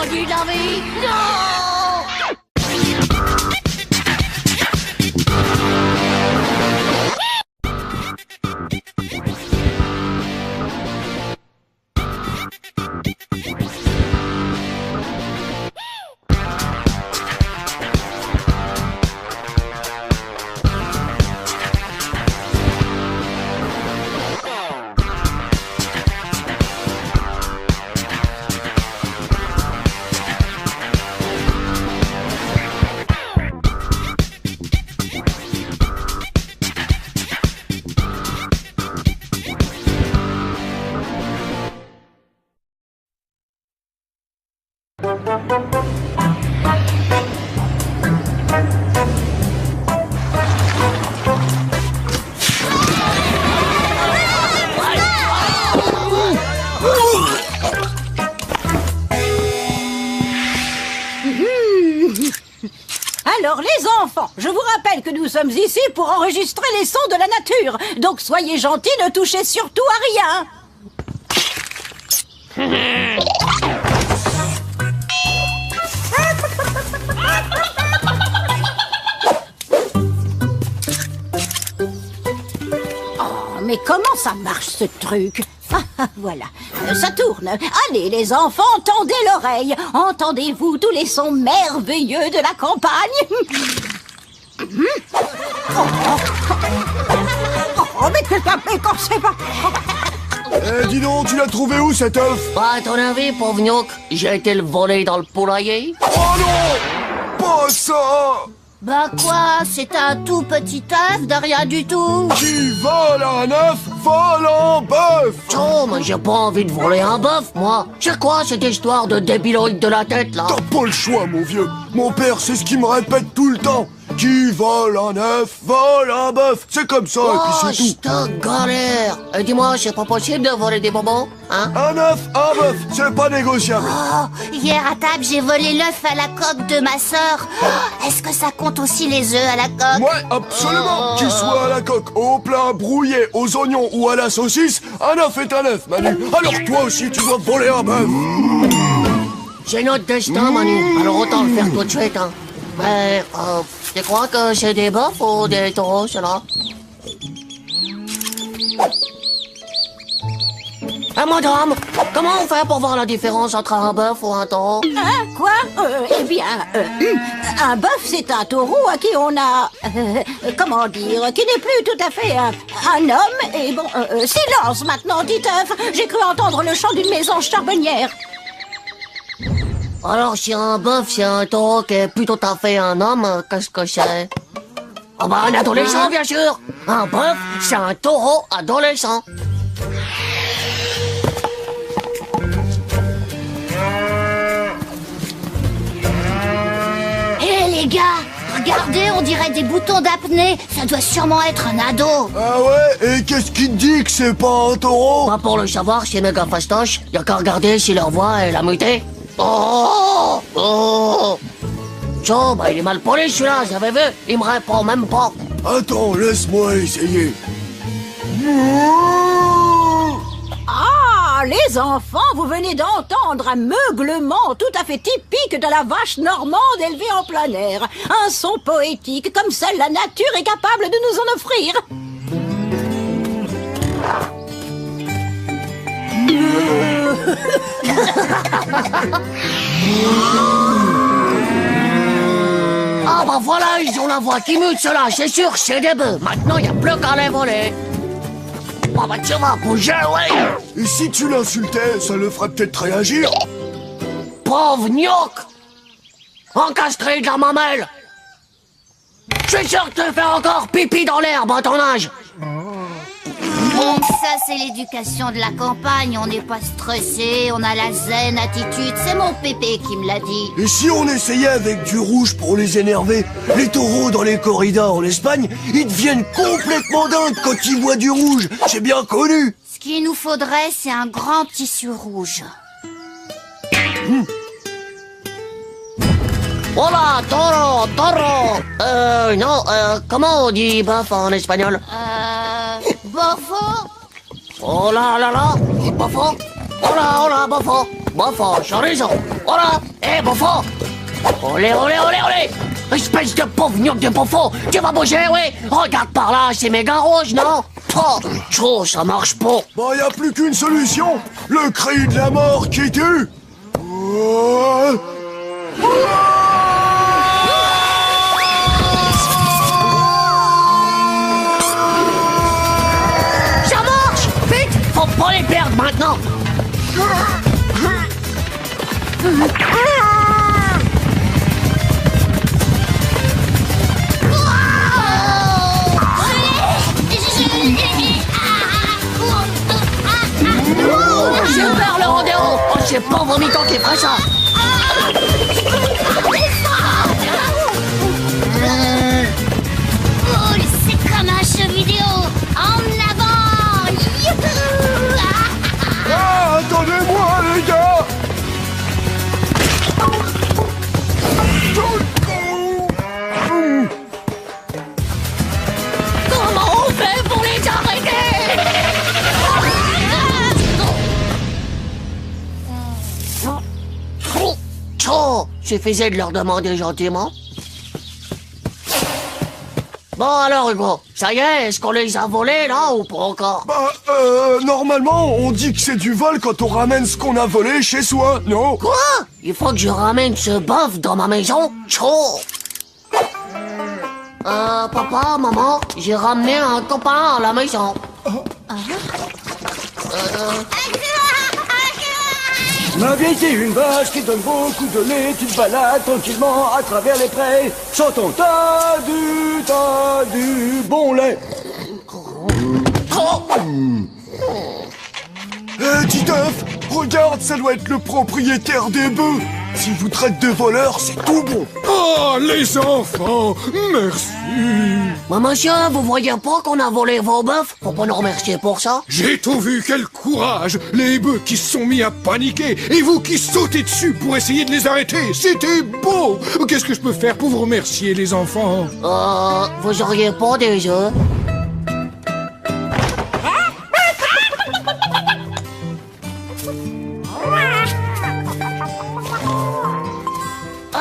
maudit la vie. Non! Alors les enfants, je vous rappelle que nous sommes ici pour enregistrer les sons de la nature. Donc soyez gentils, ne touchez surtout à rien. Oh, mais comment ça marche ce truc? Voilà, ça tourne. Allez les enfants, tendez l'oreille. Entendez-vous tous les sons merveilleux de la campagne? Mais quand c'est pas... dis donc, tu l'as trouvé où cet œuf? À ton avis, pauvre Gnoc, j'ai été le voler dans le poulailler? Oh non! Pas ça! Bah quoi, c'est un tout petit œuf de rien du tout. Qui vole un œuf, vole un bœuf! Oh, mais j'ai pas envie de voler un bœuf, moi. C'est quoi cette histoire de débiloïde de la tête, là? T'as pas le choix, mon vieux. Mon père, c'est ce qu'il me répète tout le temps. Qui vole un œuf, vole un bœuf. C'est comme ça, et puis c'est je tout. te galère. Et dis-moi, c'est pas possible de voler des bonbons, hein? Un œuf, un bœuf, c'est pas négociable. Oh, hier à table, j'ai volé l'œuf à la coque de ma sœur. Oh, est-ce que ça compte aussi les œufs à la coque? Ouais, absolument. Qu'il soit à la coque, au plat, brouillé, aux oignons ou à la saucisse, un œuf est un œuf, Manu. Alors toi aussi, tu dois voler un bœuf. C'est notre destin, Manu. Alors autant le faire tout de suite, hein. Mais, tu crois que c'est des bœufs ou des taureaux, ceux-là? Ah, madame, comment on fait pour voir la différence entre un bœuf ou un taureau? Hein? Quoi? Eh bien, un bœuf, c'est un taureau à qui on a... comment dire? Qui n'est plus tout à fait un homme. Et bon, silence maintenant, dit œuf. J'ai cru entendre le chant d'une mésange charbonnière. Alors, si un bœuf, c'est un taureau qui est plus tout à fait un homme, qu'est-ce que c'est? Oh bah, un adolescent, bien sûr. Un bœuf, c'est un taureau adolescent. Hé les gars, regardez, on dirait des boutons d'apnée. Ça doit sûrement être un ado. Ah ouais? Et qu'est-ce qui te dit que c'est pas un taureau? Pas pour le savoir, c'est méga fastoche. Y'a qu'à regarder si leur voix, elle a muté. Oh! Oh! Tiens, bah il est mal poli celui-là, vous avez vu? Il me répond même pas. Attends, laisse-moi essayer. Ah, les enfants, vous venez d'entendre un meuglement tout à fait typique de la vache normande élevée en plein air. Un son poétique comme seule la nature est capable de nous en offrir. Ah bah voilà, ils ont la voix qui mute ceux-là, c'est sûr, c'est des bœufs. Maintenant, y a plus qu'à les voler. Oh bah tu vas bouger, ouais. Et si tu l'insultais, ça le ferait peut-être réagir. Pauvre Gnoc! Encastré de la mamelle! Je suis sûr que tu fais encore pipi dans l'herbe à ton âge! Donc ça, c'est l'éducation de la campagne. On n'est pas stressé, on a la zen attitude. C'est mon pépé qui me l'a dit. Et si on essayait avec du rouge pour les énerver? Les taureaux dans les corridas en Espagne, ils deviennent complètement dingues quand ils voient du rouge. C'est bien connu. Ce qu'il nous faudrait, c'est un grand tissu rouge. Hola, toro, toro! Non, comment on dit bœuf en espagnol? Bofo? Oh là là là! Bofo! Oh là, bofo! Bofo, j'ai raison. Voilà. Eh, Bofo. Olé, olé, olé, olé. Espèce de pauvre gnoc de Bofo. Tu vas bouger, oui. Regarde par là, c'est méga rouge, non? Oh, chaud, ça marche pas. Bah, y a plus qu'une solution. Le cri de la mort qui tue. Ça marche. Vite, faut pas les perdre maintenant. J'ai ouvert le rodéo. Oh, c'est pas vomitant qui ferait ça. Oh, c'est comme un jeu vidéo. En avant. Youhou. Ah, attendez-moi, les gars. Comment on fait pour les arrêter? Chaud, suffisait de leur demander gentiment. Bon alors Hugo, ça y est, est-ce qu'on les a volés là ou pas encore? Bah, normalement, on dit que c'est du vol quand on ramène ce qu'on a volé chez soi, non? Quoi? Il faut que je ramène ce bœuf dans ma maison? Chaud. Papa, maman, j'ai ramené un copain à la maison. Ma vieille, c'est une vache qui donne beaucoup de lait. Tu te balades tranquillement à travers les prés. Chantons t'as du bon lait. Titeuf, regarde, ça doit être le propriétaire des bœufs. S'il vous traite de voleurs, c'est tout bon. Oh, les enfants, merci. Mais monsieur, vous voyez pas qu'on a volé vos bœufs? Faut pas nous remercier pour ça. J'ai tout vu, quel courage. Les bœufs qui se sont mis à paniquer et vous qui sautez dessus pour essayer de les arrêter. C'était beau. Qu'est-ce que je peux faire pour vous remercier, les enfants? Vous auriez pas des œufs?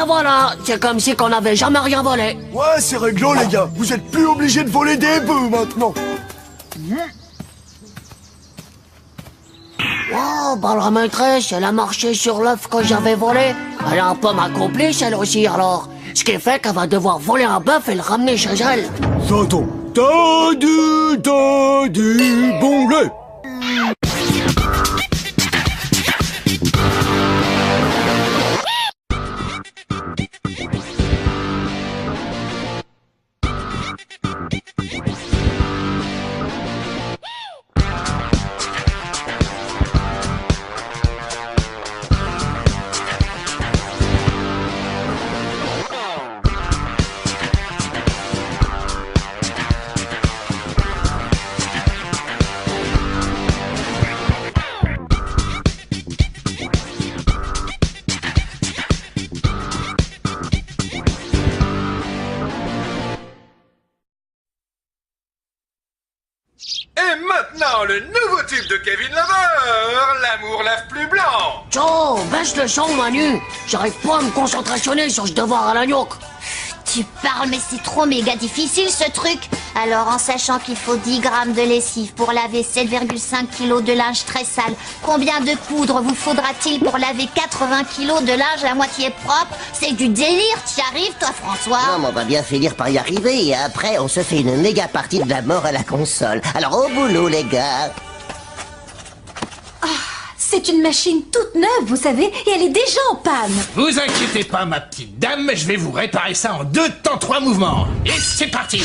Ah voilà, c'est comme si qu'on n'avait jamais rien volé. Ouais, c'est réglo, les gars. Vous êtes plus obligés de voler des bœufs maintenant. Oh, bah la maîtresse, elle a marché sur l'œuf que j'avais volé. Elle a un peu ma complice, elle aussi, alors. Ce qui fait qu'elle va devoir voler un bœuf et le ramener chez elle. Chantons t'as du bon lait. Et maintenant, le nouveau tube de Kevin Lover, l'amour lave plus blanc. Joe, baisse le son, Manu. J'arrive pas à me concentrationner sur ce devoir à la gnoc. Tu parles, mais c'est trop méga difficile ce truc. Alors, en sachant qu'il faut 10 grammes de lessive pour laver 7,5 kilos de linge très sale, combien de poudre vous faudra-t-il pour laver 80 kilos de linge à moitié propre? C'est du délire, t'y arrives toi, François? Non, mais on va bien finir par y arriver et après on se fait une méga partie de la mort à la console. Alors au boulot les gars. C'est une machine toute neuve, vous savez, et elle est déjà en panne. Vous inquiétez pas, ma petite dame, je vais vous réparer ça en 2 temps 3 mouvements. Et c'est parti.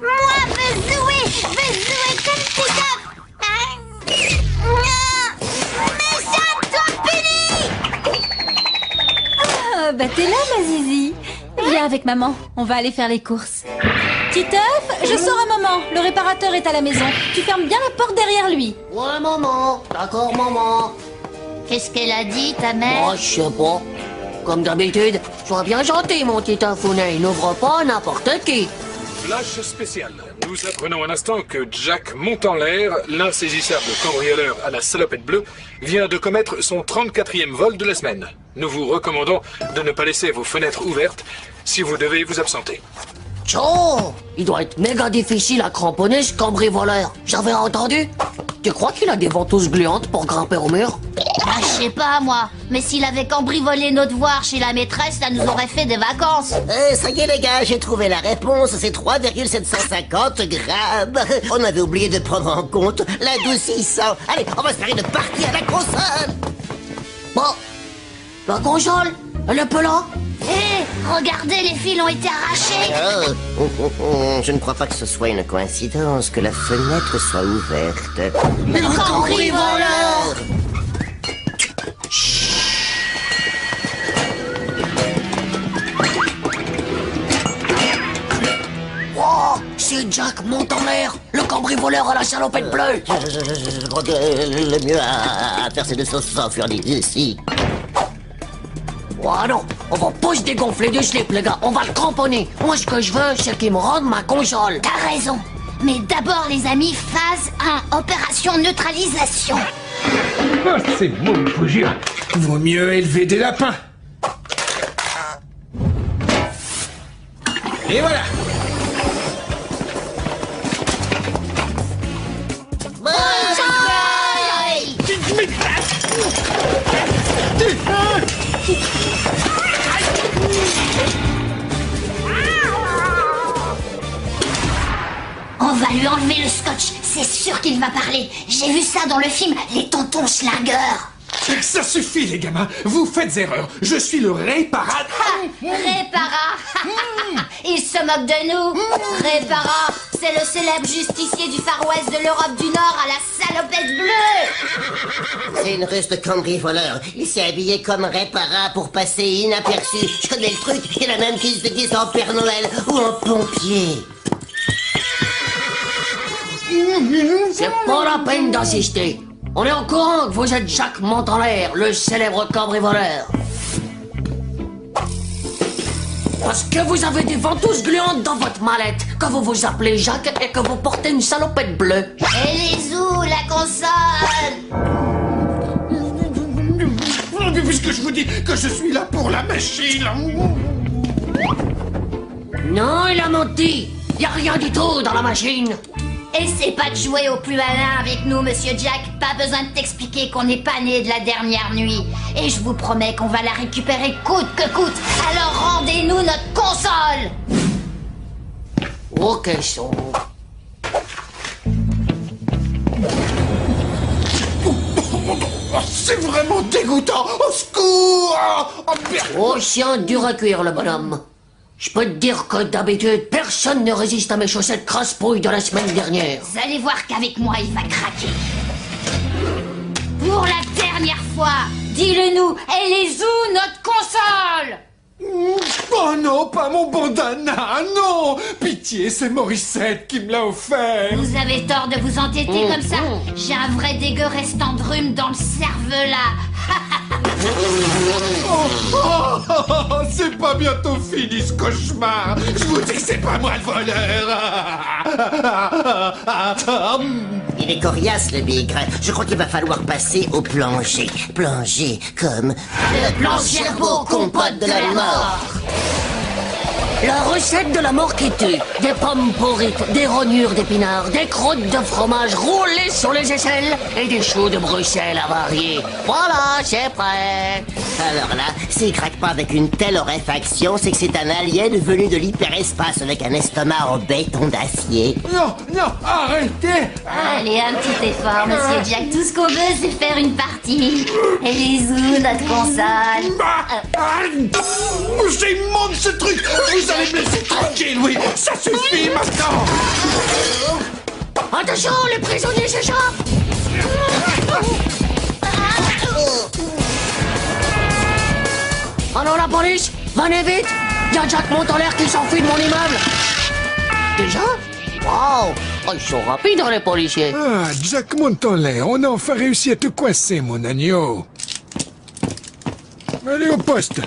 Moi, veux jouer comme Titeuf. Méchante, toi, Penny. Ah, bah t'es là, ma zizi. Viens avec maman, on va aller faire les courses. Titeuf, je sors un moment, le réparateur est à la maison. Tu fermes bien la porte derrière lui. Ouais, maman. D'accord, maman. Qu'est-ce qu'elle a dit, ta mère? Moi, je sais pas. comme d'habitude. Sois bien gentil, mon petit Infounet. N'ouvre pas n'importe qui. Flash spécial. Nous apprenons un instant que Jack Montanlaire, l'insaisissable cambrioleur à la salopette bleue, vient de commettre son 34e vol de la semaine. Nous vous recommandons de ne pas laisser vos fenêtres ouvertes si vous devez vous absenter. Tchao! Il doit être méga difficile à cramponner, ce cambrioleur. J'avais entendu. Tu crois qu'il a des ventouses gluantes pour grimper au mur? Bah, je sais pas, moi. Mais s'il avait cambriolé nos devoirs chez la maîtresse, ça nous aurait fait des vacances. Ça y est les gars, j'ai trouvé la réponse, c'est 3,750 grammes. On avait oublié de prendre en compte l'adoucissant. Allez, on va se faire une partie à la console. Bon, la console, elle est peu là. Hé, regardez, les fils ont été arrachés. Je ne crois pas que ce soit une coïncidence que la fenêtre soit ouverte. Le cambrioleur! Oh, c'est Jack Montanlaire, le cambrioleur à la salopette bleue. Je crois que le mieux à faire, c'est de s'enfuir d'ici. Oh non, on va pas se dégonfler du slip, les gars. On va le cramponner. Moi, ce que je veux, c'est qu'il me rende ma console. T'as raison. Mais d'abord, les amis, phase 1, opération neutralisation. Ah, c'est beau, je vous jure. Vaut mieux élever des lapins. Et voilà. On va lui enlever le scotch, c'est sûr qu'il va parler. J'ai vu ça dans le film Les Tontons Schlingueurs. Ça suffit, les gamins. Vous faites erreur. Je suis le Répara. Répara. Il se moque de nous. Répara, c'est le célèbre justicier du Far West de l'Europe du Nord à la salopette bleue. C'est une ruse de cambrioleur. Il s'est habillé comme Répara pour passer inaperçu. Je connais le truc. Il y en a même qui se déguisent en Père Noël ou en pompier. C'est pas la peine d'insister. On est au courant que vous êtes Jack Montanlaire, le célèbre cambrioleur. Parce que vous avez des ventouses gluantes dans votre mallette, que vous vous appelez Jacques et que vous portez une salopette bleue. Et les où, la console? Puisque je vous dis que je suis là pour la machine. Non, il a menti. Y a rien du tout dans la machine. Essaie pas de jouer au plus malin avec nous, monsieur Jack. Pas besoin de t'expliquer qu'on n'est pas né de la dernière nuit. Et je vous promets qu'on va la récupérer coûte que coûte. Alors rendez-nous notre console. Ok, son. C'est vraiment dégoûtant. Au secours. Oh, chien dur à cuire, le bonhomme. Je peux te dire que d'habitude, personne ne résiste à mes chaussettes crasse-pouille de la semaine dernière. Vous allez voir qu'avec moi, il va craquer. Pour la dernière fois, dis-le-nous, elle est où notre console? Oh non, pas mon bandana, non. Pitié, c'est Morissette qui me l'a offert. Vous avez tort de vous entêter comme ça. J'ai un vrai dégueu restant de rhume dans le cervelas. C'est pas bientôt fini ce cauchemar. Je vous dis que c'est pas moi le voleur. Il est coriace le bigre. Je crois qu'il va falloir passer au plancher. Plancher comme le plan Gerbeau, compote de la mort. La recette de la mort qui tue. Des pommes pourrites, des rognures d'épinards, des croûtes de fromage roulées sur les aisselles et des choux de Bruxelles avariés. Voilà, c'est prêt. Alors là, s'il craque pas avec une telle horréfaction, c'est que c'est un alien venu de l'hyperespace avec un estomac en béton d'acier. Non, non, arrêtez. Allez, un petit effort, monsieur Jack. Tout ce qu'on veut, c'est faire une partie. Elle est où, notre console? C'est immonde ce truc. Vous allez me laisser tranquille, oui. Ça suffit maintenant. Attention, les prisonniers s'échappent. Allons, la police, venez vite. Y a Jack Montanlaire qui s'enfuit de mon immeuble. Déjà? Wow, oh, ils sont rapides, les policiers. Ah, Jack Montanlaire, on a enfin réussi à te coincer, mon agneau. Allez au poste.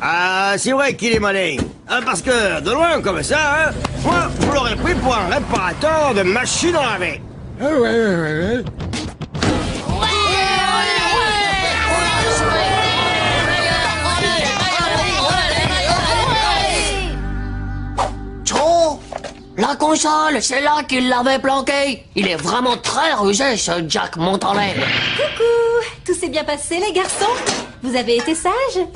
Ah, c'est vrai qu'il est malin. Parce que, de loin comme ça, hein, moi, je l'aurais pris pour un réparateur de machines à laver. Ah ouais. La console, c'est là qu'il l'avait planqué. Il est vraiment très rusé, ce Jack Montalais. Coucou! Tout s'est bien passé, les garçons? Vous avez été sages?